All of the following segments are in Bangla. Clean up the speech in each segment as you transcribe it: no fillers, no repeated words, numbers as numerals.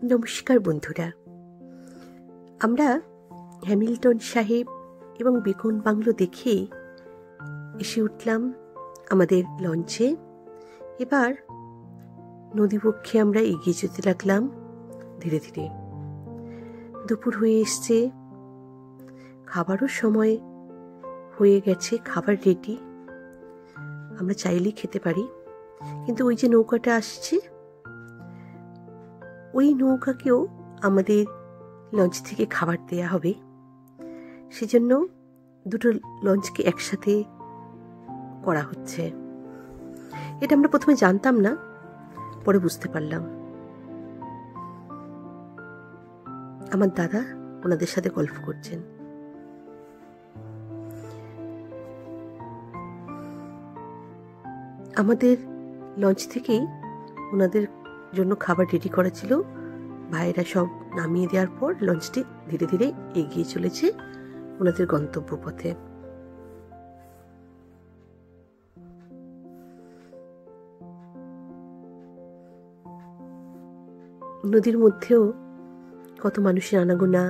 নমস্কার বন্ধুরা, আমরা হ্যামিল্টন সাহেব এবং বেকন বাংলো দেখে এসে উঠলাম আমাদের লঞ্চে। এবার নদীবক্ষে আমরা এগিয়ে যেতে লাগলাম ধীরে ধীরে। দুপুর হয়ে এসছে, খাবারও সময় হয়ে গেছে, খাবার রেডি, আমরা চাইলেই খেতে পারি। কিন্তু ওই যে নৌকাটা আসছে, ওই নৌকাকেও আমাদের লঞ্চ থেকে খাবার দেয়া হবে। সেজন্য দুটো লঞ্চকে একসাথে করা হচ্ছে। এটা আমরা প্রথমে জানতাম না, পরে বুঝতে পারলাম। আমার দাদা ওনাদের সাথে গল্প করছেন। আমাদের লঞ্চ থেকেই ওনাদের জন্য খাবার রেডি করা ছিল। ভাইয়েরা সব নামিয়ে দেওয়ার পর লঞ্চটি ধীরে ধীরে এগিয়ে চলেছে ওনাদের গন্তব্য পথে। নদীর মধ্যেও কত মানুষের আনাগোনা,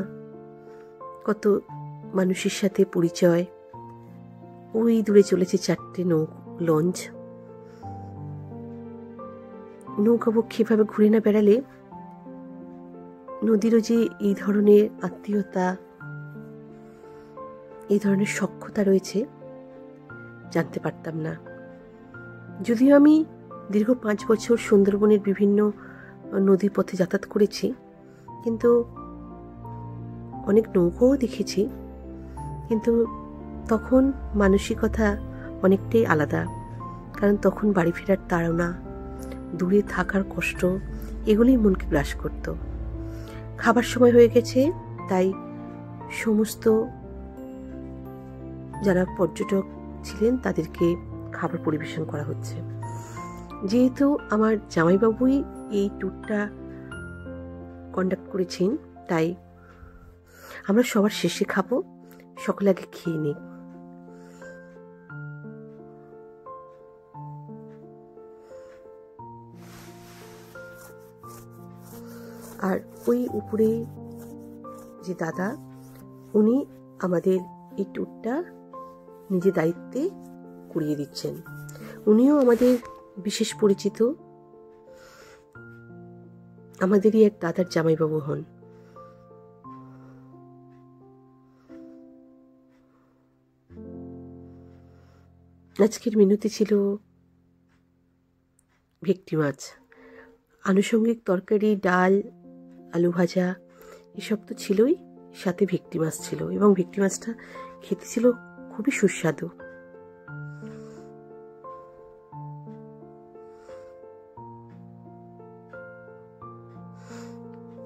কত মানুষের সাথে পরিচয়। ওই দূরে চলেছে 4টে লঞ্চ। নৌকাবক্ষে এভাবে ঘুরে না বেড়ালে নদীরও যে এই ধরনের আত্মীয়তা, এই ধরনের সখ্যতা রয়েছে জানতে পারতাম না। যদিও আমি দীর্ঘ 5 বছর সুন্দরবনের বিভিন্ন নদী পথে যাতায়াত করেছি, কিন্তু অনেক নৌকাও দেখেছি, কিন্তু তখন মানসিকতা অনেকটাই আলাদা। কারণ তখন বাড়ি ফেরার তাড়না, দূরে থাকার কষ্ট, এগুলোই মনকে গ্রাস করত। খাবার সময় হয়ে গেছে, তাই সমস্ত যারা পর্যটক ছিলেন তাদেরকে খাবার পরিবেশন করা হচ্ছে। যেহেতু আমার জামাইবাবুই এই ট্যুরটা কন্ডাক্ট করেছেন, তাই আমরা সবার শেষে খাবো, সকলে আগে খেয়ে নিই। আর ওই উপরে যে দাদা, উনি আমাদের এই ট্যুরটা নিজে দায়িত্বে করিয়ে দিচ্ছেন। উনিও আমাদের বিশেষ পরিচিত, আমাদেরই এক দাদার জামাইবাবু হন। আজকের মেনুতে ছিল ভেটকি মাছ, আনুষঙ্গিক তরকারি, ডাল, আলু ভাজা, এসব তো ছিলই, সাথে ভেটকি মাছ ছিল, এবং ভেটকি মাছটা খেতে ছিল খুবই সুস্বাদু।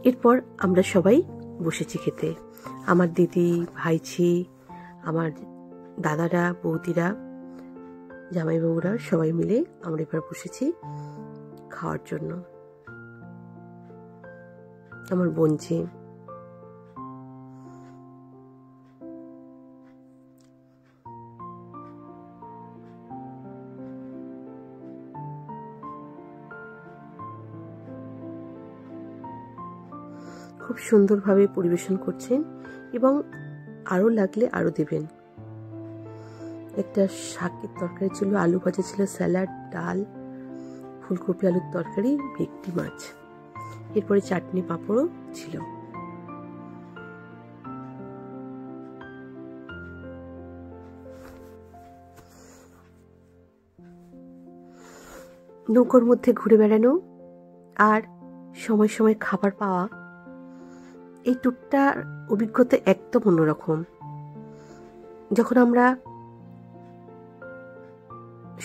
এরপর আমরা সবাই বসেছি খেতে। আমার দিদি, ভাইঝি, আমার দাদারা, বৌদিরা, জামাইবাবুরা সবাই মিলে আমরা এবার বসেছি খাওয়ার জন্য। আমার বোনঝি, খুব সুন্দরভাবে পরিবেশন করছেন, এবং আরো লাগলে আরো দেবেন। একটা শাকের তরকারি ছিল, আলু ভাজা ছিল, স্যালাড, ডাল, ফুলকপি আলুর তরকারি, ভেটকি মাছ, এরপরে চাটনি পাঁপড়ও ছিল। নৌকার মধ্যে ঘুরে বেড়ানো আর সময় সময় খাবার পাওয়া, এই ট্যুরটার অভিজ্ঞতা একদম অন্যরকম। যখন আমরা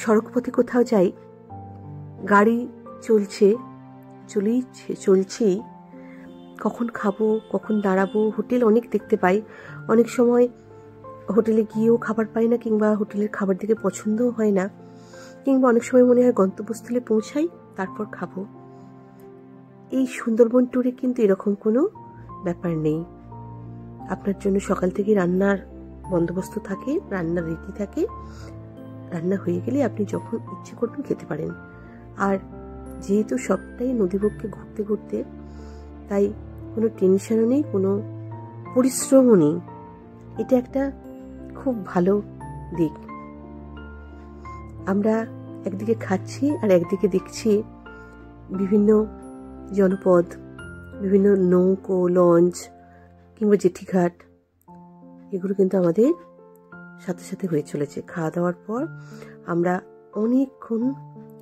সড়কপথে কোথাও যাই, গাড়ি চলছেই, কখন খাবো, কখন দাঁড়াবো, হোটেল অনেক দেখতে পাই, অনেক সময় হোটেলে গিয়েও খাবার পাই না, কিংবা হোটেলের খাবার দেখে পছন্দও হয় না, কিংবা অনেক সময় মনে হয় গন্তব্যস্থলে পৌঁছাই তারপর খাবো। এই সুন্দরবন ট্যুরে কিন্তু এরকম কোনো ব্যাপার নেই। আপনার জন্য সকাল থেকে রান্নার বন্দোবস্ত থাকে, রান্নার রীতি থাকে, রান্না হয়ে গেলে আপনি যখন ইচ্ছে করবেন খেতে পারেন। আর যেহেতু সবটাই নদীবক্ষে ঘুরতে ঘুরতে তাই কোনো টেনশনও নেই, কোনো পরিশ্রমও নেই। এটা একটা খুব ভালো দিক। আমরা একদিকে খাচ্ছি আর একদিকে দেখছি বিভিন্ন জনপদ, বিভিন্ন নৌকো, লঞ্চ কিংবা জেটিঘাট, এগুলো কিন্তু আমাদের সাথে সাথে হয়ে চলেছে। খাওয়া দাওয়ার পর আমরা অনেকক্ষণ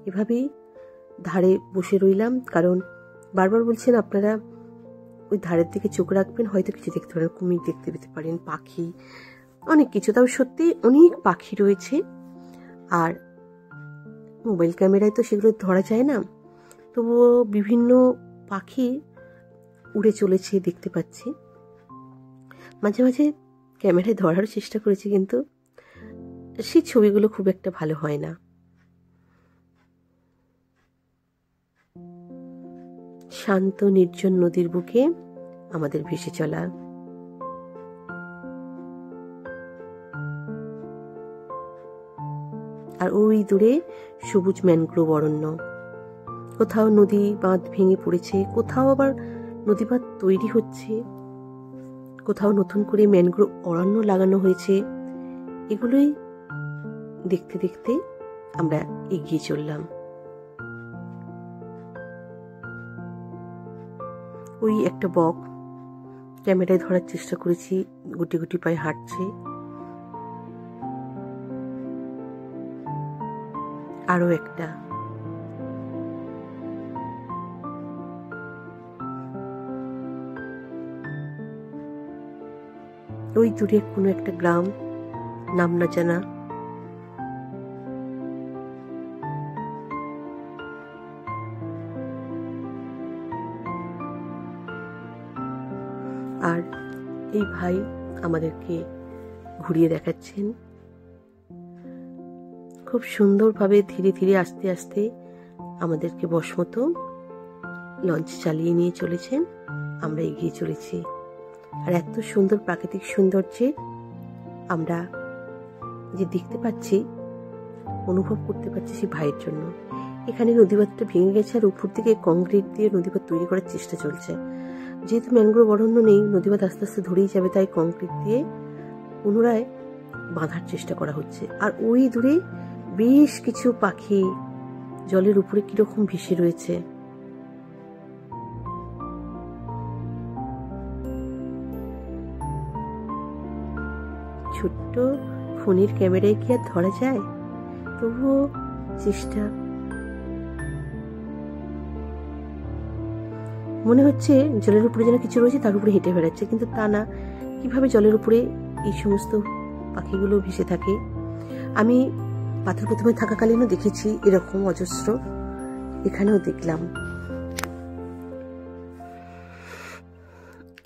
এভাবেই ধারে বসে রইলাম, কারণ বারবার বলছেন আপনারা ওই ধারের দিকে চোখ রাখবেন, হয়তো কিছু দেখতে পারেন, কুমির দেখতে পেতে পারেন, পাখি, অনেক কিছু। তবে সত্যি অনেক পাখি রয়েছে, আর মোবাইল ক্যামেরায় তো সেগুলো ধরা যায় না, তবুও বিভিন্ন পাখি উড়ে চলেছে দেখতে পাচ্ছি। মাঝে মাঝে ক্যামেরায় ধরার চেষ্টা করেছি, কিন্তু সেই ছবিগুলো খুব একটা ভালো হয় না। শান্ত নির্জন নদীর বুকে আমাদের ভেসে চলা। আর ওই দূরে সবুজ ম্যানগ্রোভ অরণ্য। কোথাও নদী বাঁধ ভেঙে পড়েছে, কোথাও আবার নদী বাঁধ তৈরি হচ্ছে, কোথাও নতুন করে ম্যানগ্রোভ অরণ্য লাগানো হয়েছে। এগুলোই দেখতে দেখতে আমরা এগিয়ে চললাম। ওই একটা বক ক্যামেরায় ধরার চেষ্টা করেছি, গুটি গুটি পায়ে হাঁটছে। আরো একটা, ওই দূরে কোনো একটা গ্রাম, নাম না জানা। আর এই ভাই আমাদেরকে ঘুরিয়ে দেখাচ্ছেন খুব সুন্দরভাবে। ধীরে ধীরে আস্তে আস্তে আমাদেরকে বশমতো লঞ্চ চালিয়ে নিয়ে চলেছেন, আমরা এগিয়ে চলেছি। আর এত সুন্দর প্রাকৃতিক সৌন্দর্যে আমরা যে দেখতে পাচ্ছি, অনুভব করতে পারছি সেই ভাইয়ের জন্য। এখানে নদীবাঁধটা ভেঙে গেছে, আর উপর থেকে কংক্রিট দিয়ে নদীবাঁধ তৈরি করার চেষ্টা চলছে। যেহেতু ম্যানগ্রোভ অরণ্য নেই, নদীবাঁধ আস্তে আস্তে ধরেই যাবে, তাই কংক্রিট দিয়ে পুনরায় বাঁধার চেষ্টা করা হচ্ছে। আর ওই দূরে বেশ কিছু পাখি জলের উপরে কিরকম ভেসে রয়েছে। ছোট্ট ফোনের ক্যামেরায় কি আর ধরা যায়, তবুও চেষ্টা। মনে হচ্ছে জলের উপরে যেন কিছু রয়েছে, তার উপরে হেঁটে বেড়াচ্ছে, কিন্তু তা না। কিভাবে জলের উপরে এই সমস্ত পাখিগুলো ভেসে থাকে। আমি পাথর প্রতিমায় থাকাকালীনও দেখেছি এরকম অজস্র, এখানেও দেখলাম।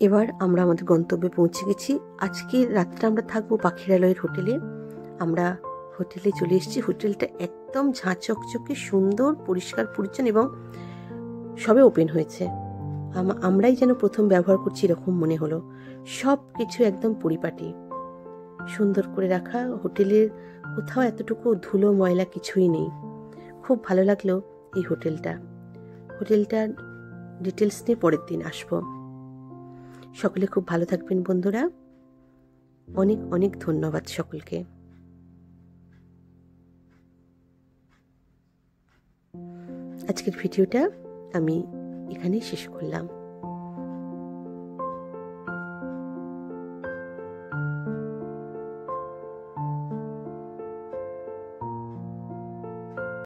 এবার আমরা আমাদের গন্তব্যে পৌঁছে গেছি। আজকে রাতটা আমরা থাকবো পাখিরালয়ের হোটেলে। আমরা হোটেলে চলে এসেছি। হোটেলটা একদম ঝাঁ চকচকে, সুন্দর, পরিষ্কার পরিচ্ছন্ন এবং সবে ওপেন হয়েছে। আমরাই যেন প্রথম ব্যবহার করছি এরকম মনে হলো। সব কিছু একদম পরিপাটি, সুন্দর করে রাখা। হোটেলের কোথাও এতটুকু ধুলো ময়লা কিছুই নেই। খুব ভালো লাগলো এই হোটেলটার ডিটেলস নিয়ে পরের দিন আসবো। সকলে খুব ভালো থাকবেন বন্ধুরা। অনেক অনেক ধন্যবাদ সকলকে। আজকের ভিডিওটা আমি এখানেই শেষ করলাম।